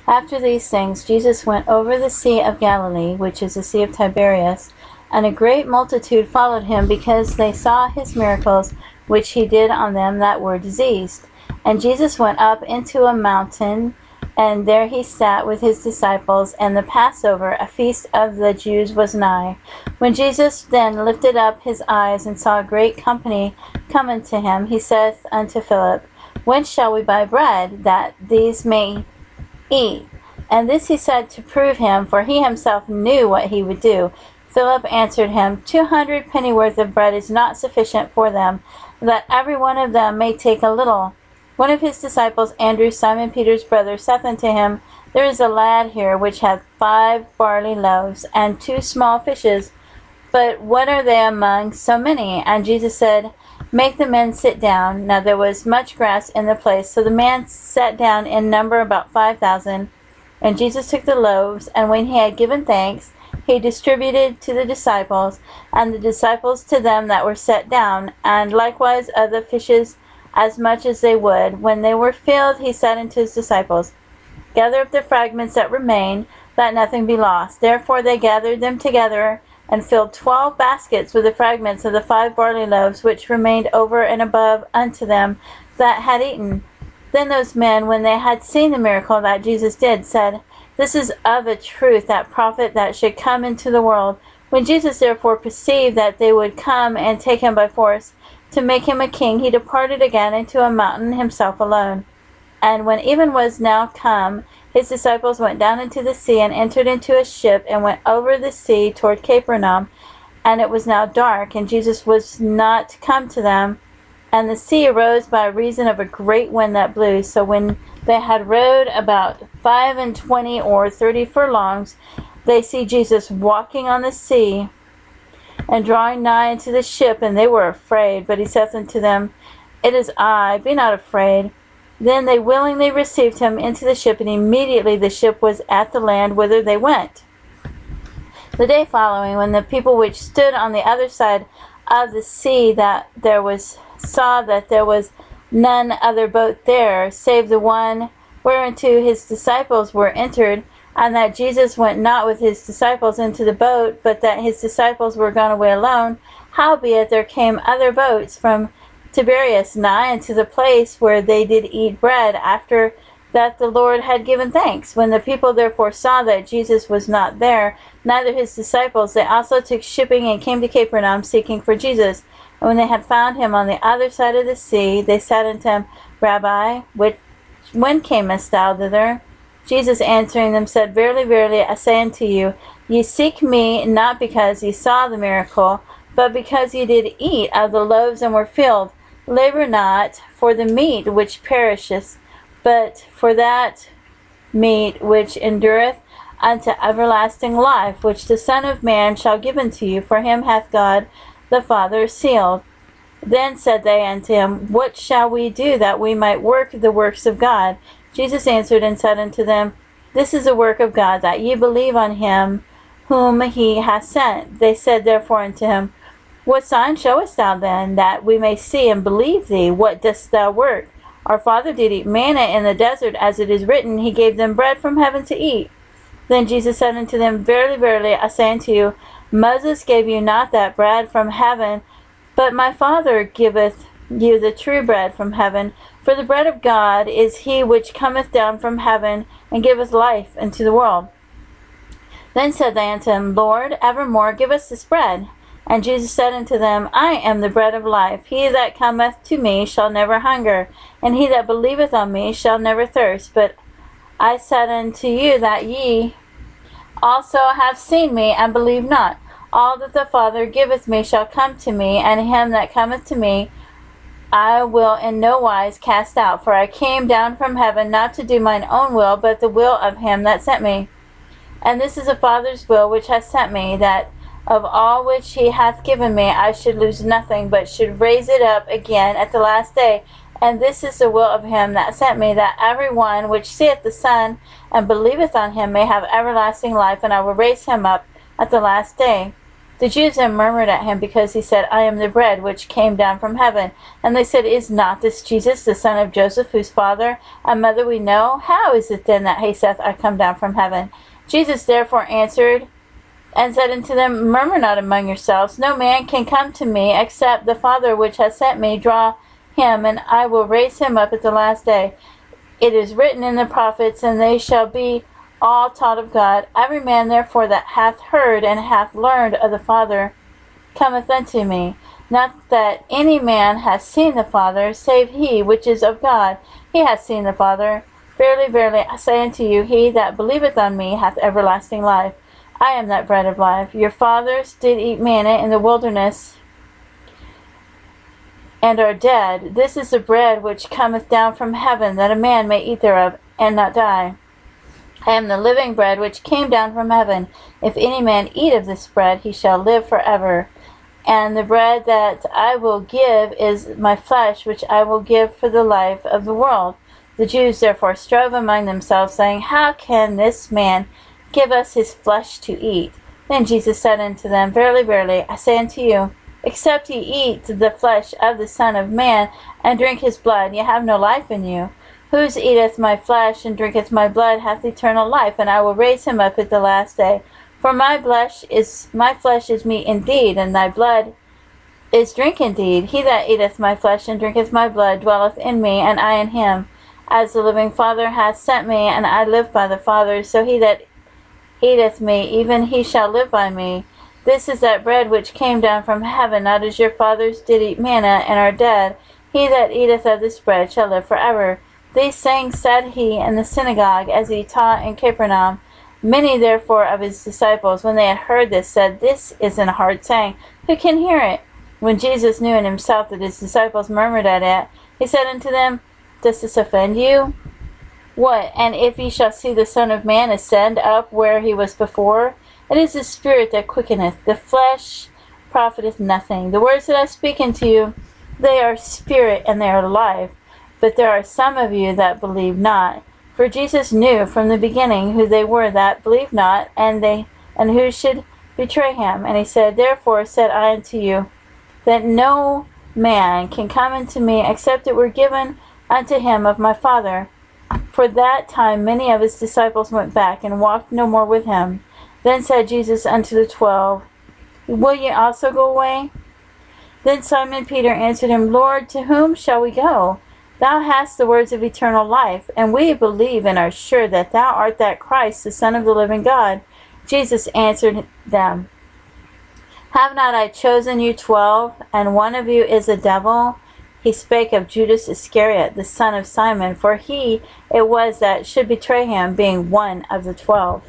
After these things, Jesus went over the Sea of Galilee, which is the Sea of Tiberias, and a great multitude followed him, because they saw his miracles, which he did on them that were diseased. And Jesus went up into a mountain, and there he sat with his disciples, and the Passover, a feast of the Jews, was nigh. When Jesus then lifted up his eyes, and saw a great company come unto him, he saith unto Philip, Whence shall we buy bread, that these may eat? And this he said to prove him, for he himself knew what he would do. Philip answered him, 200 pennyworth of bread is not sufficient for them, that every one of them may take a little. One of his disciples, Andrew, Simon Peter's brother, saith unto him, There is a lad here which hath 5 barley loaves, and 2 small fishes, but what are they among so many? And Jesus said, Make the men sit down. Now there was much grass in the place, so the men sat down in number about 5,000. And Jesus took the loaves, and when he had given thanks, he distributed to the disciples, and the disciples to them that were set down, and likewise of the fishes as much as they would. When they were filled, he said unto his disciples, Gather up the fragments that remain, that nothing be lost. Therefore they gathered them together, and filled 12 baskets with the fragments of the 5 barley loaves, which remained over and above unto them that had eaten. Then those men, when they had seen the miracle that Jesus did, said, This is of a truth that prophet that should come into the world. When Jesus therefore perceived that they would come and take him by force, to make him a king, he departed again into a mountain himself alone. And when even was now come, his disciples went down into the sea, and entered into a ship, and went over the sea toward Capernaum. And it was now dark, and Jesus was not come to them. And the sea arose by reason of a great wind that blew. So when they had rowed about 25 or 30 furlongs, they see Jesus walking on the sea, and drawing nigh into the ship, and they were afraid. But he saith unto them, It is I, be not afraid. Then they willingly received him into the ship, and immediately the ship was at the land whither they went. The day following, when the people which stood on the other side of the sea saw that there was none other boat there, save the one whereunto his disciples were entered, and that Jesus went not with his disciples into the boat, but that his disciples were gone away alone, howbeit there came other boats from Tiberias nigh unto the place where they did eat bread, after that the Lord had given thanks. When the people therefore saw that Jesus was not there, neither his disciples, they also took shipping, and came to Capernaum, seeking for Jesus. And when they had found him on the other side of the sea, they said unto him, Rabbi, when camest thou thither? Jesus answering them said, Verily, verily, I say unto you, ye seek me not because ye saw the miracle, but because ye did eat of the loaves and were filled. Labor not for the meat which perisheth, but for that meat which endureth unto everlasting life, which the Son of Man shall give unto you. For him hath God the Father sealed. Then said they unto him, What shall we do that we might work the works of God? Jesus answered and said unto them, This is the work of God, that ye believe on him whom he hath sent. They said therefore unto him, What sign showest thou then, that we may see and believe thee? What dost thou work? Our father did eat manna in the desert, as it is written, He gave them bread from heaven to eat. Then Jesus said unto them, Verily, verily, I say unto you, Moses gave you not that bread from heaven, but my Father giveth you the true bread from heaven. For the bread of God is he which cometh down from heaven, and giveth life unto the world. Then said they unto him, Lord, evermore give us this bread. And Jesus said unto them, I am the bread of life. He that cometh to me shall never hunger, and he that believeth on me shall never thirst. But I said unto you that ye also have seen me, and believe not. All that the Father giveth me shall come to me, and him that cometh to me I will in no wise cast out. For I came down from heaven not to do mine own will, but the will of him that sent me. And this is the Father's will which hath sent me, that of all which he hath given me I should lose nothing, but should raise it up again at the last day. And this is the will of him that sent me, that every one which seeth the Son and believeth on him may have everlasting life, and I will raise him up at the last day. The Jews then murmured at him because he said, I am the bread which came down from heaven. And they said, Is not this Jesus, the son of Joseph, whose father and mother we know? How is it then that he saith, I come down from heaven? Jesus therefore answered and said unto them, Murmur not among yourselves. No man can come to me, except the Father which hath sent me draw him, and I will raise him up at the last day. It is written in the prophets, and they shall be all taught of God. Every man therefore that hath heard and hath learned of the Father cometh unto me. Not that any man hath seen the Father, save he which is of God. He hath seen the Father. Verily, verily, I say unto you, he that believeth on me hath everlasting life. I am that bread of life. Your fathers did eat manna in the wilderness, and are dead. This is the bread which cometh down from heaven, that a man may eat thereof, and not die. I am the living bread which came down from heaven. If any man eat of this bread, he shall live forever. And the bread that I will give is my flesh, which I will give for the life of the world. The Jews therefore strove among themselves, saying, How can this man give us his flesh to eat? Then Jesus said unto them, Verily, verily, I say unto you, except ye eat the flesh of the Son of Man, and drink his blood, ye have no life in you. Whoso eateth my flesh and drinketh my blood hath eternal life, and I will raise him up at the last day. For my flesh is meat indeed, and thy blood is drink indeed. He that eateth my flesh and drinketh my blood dwelleth in me, and I in him. As the living Father hath sent me, and I live by the Father, so he that eateth me, even he shall live by me. This is that bread which came down from heaven, not as your fathers did eat manna, and are dead. He that eateth of this bread shall live forever. These sayings said he in the synagogue, as he taught in Capernaum. Many therefore of his disciples, when they had heard this, said, This is an hard saying. Who can hear it? When Jesus knew in himself that his disciples murmured at it, he said unto them, Does this offend you? What? And if ye shall see the Son of Man ascend up where he was before? It is the Spirit that quickeneth, the flesh profiteth nothing. The words that I speak unto you, they are spirit, and they are life. But there are some of you that believe not. For Jesus knew from the beginning who they were that believed not, and who should betray him. And he said, Therefore said I unto you, that no man can come unto me, except it were given unto him of my Father. For that time many of his disciples went back, and walked no more with him. Then said Jesus unto the 12, Will ye also go away? Then Simon Peter answered him, Lord, to whom shall we go? Thou hast the words of eternal life, and we believe and are sure that thou art that Christ, the Son of the living God. Jesus answered them, Have not I chosen you 12, and one of you is a devil? He spake of Judas Iscariot, the son of Simon, for he it was that should betray him, being one of the 12.